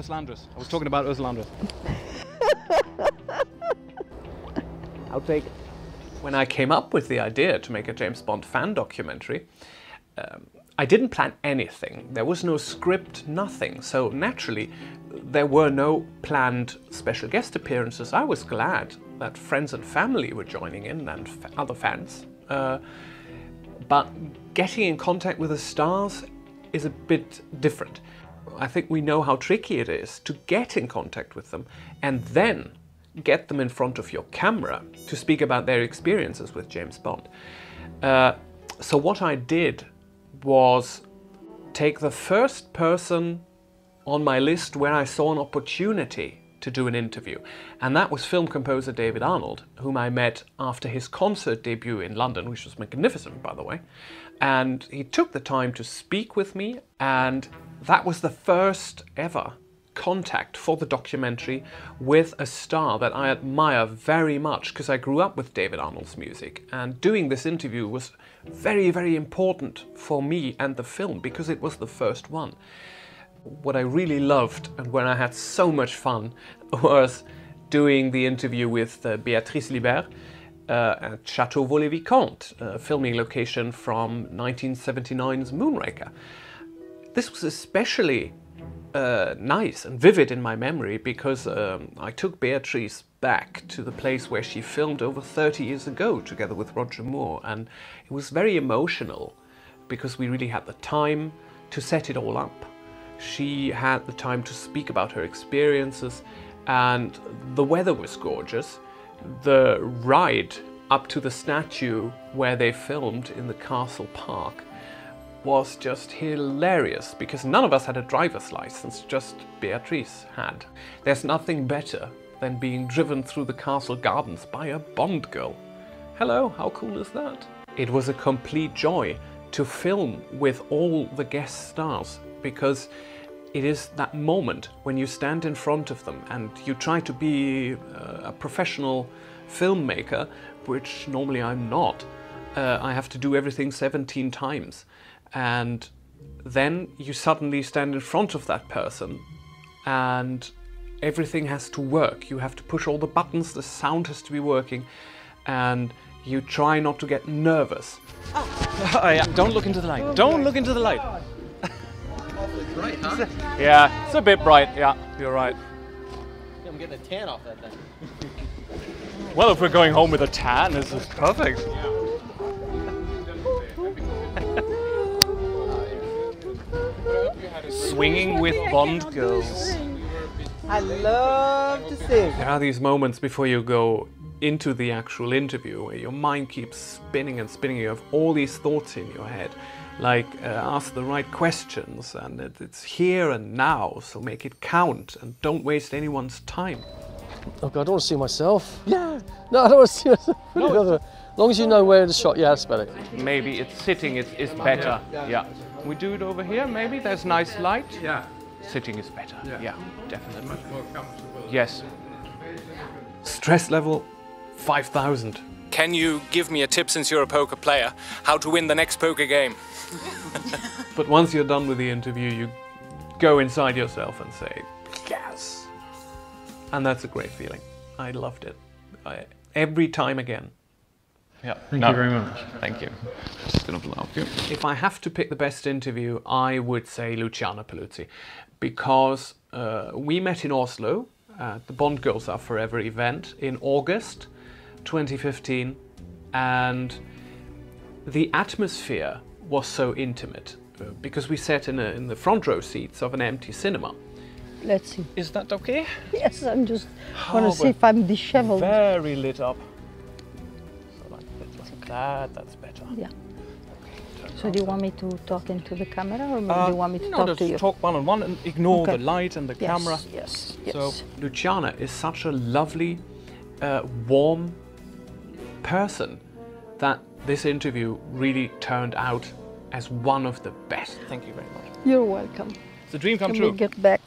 Ursula Andress. I was talking about Ursula Andress. I'll take it. When I came up with the idea to make a James Bond fan documentary, I didn't plan anything. There was no script, nothing. So naturally, there were no planned special guest appearances. I was glad that friends and family were joining in and other fans. But getting in contact with the stars is a bit different. I think we know how tricky it is to get in contact with them and then get them in front of your camera to speak about their experiences with James Bond. So what I did was take the first person on my list where I saw an opportunity to do an interview, and that was film composer David Arnold, whom I met after his concert debut in London, which was magnificent, by the way. And he took the time to speak with me, and that was the first ever contact for the documentary with a star that I admire very much, because I grew up with David Arnold's music, and doing this interview was very, very important for me and the film because it was the first one. What I really loved and where I had so much fun was doing the interview with Béatrice Libert at Château Vaux-le-Vicomte, a filming location from 1979's Moonraker. This was especially nice and vivid in my memory because I took Beatrice back to the place where she filmed over 30 years ago together with Roger Moore, and it was very emotional because we really had the time to set it all up. She had the time to speak about her experiences, and the weather was gorgeous. The ride up to the statue where they filmed in the castle park was just hilarious because none of us had a driver's license, just Beatrice had. There's nothing better than being driven through the castle gardens by a Bond girl. Hello, how cool is that? It was a complete joy to film with all the guest stars because it is that moment when you stand in front of them and you try to be a professional filmmaker, which normally I'm not. I have to do everything 17 times. And then you suddenly stand in front of that person and everything has to work. You have to push all the buttons, the sound has to be working, and you try not to get nervous. Oh, yeah. Don't look into the light. Don't look into the light. Bright, huh? Yeah, it's a bit bright. Yeah, you're right. Yeah, I'm getting a tan off that thing. Well, if we're going home with a tan, this is perfect. Swinging with Bond girls. I love to sing. There are these moments before you go into the actual interview where your mind keeps spinning and spinning. You have all these thoughts in your head, like ask the right questions, and it's here and now, so make it count and don't waste anyone's time. Oh God, I don't want to see myself. Yeah. No, I don't want to see myself. No, as long as you know where the shot, yeah, that's better. Maybe it's sitting is better. Yeah. We do it over here, maybe. There's nice light. Yeah. Sitting is better. Yeah, definitely. Much more comfortable. Yes. Stress level 5,000. Can you give me a tip, since you're a poker player, how to win the next poker game? But once you're done with the interview, you go inside yourself and say, yes. And that's a great feeling. I loved it. Every time again. Yeah. Thank you very much. Thank you. Just gonna blow up you. If I have to pick the best interview, I would say Luciana Paluzzi, because we met in Oslo at the Bond Girls Are Forever event in August 2015, and the atmosphere was so intimate because we sat in the front row seats of an empty cinema. Let's see. Is that okay? Yes, I'm just want to see if I'm disheveled. Very lit up. So like that, that's better. Yeah. So do you want me to talk into the camera, or maybe do you want me to talk to you? Talk one-on-one and ignore the light and the camera. Yes, So Luciana is such a lovely, warm person that this interview really turned out as one of the best. Thank you very much. You're welcome. It's a dream come Can true. we get back?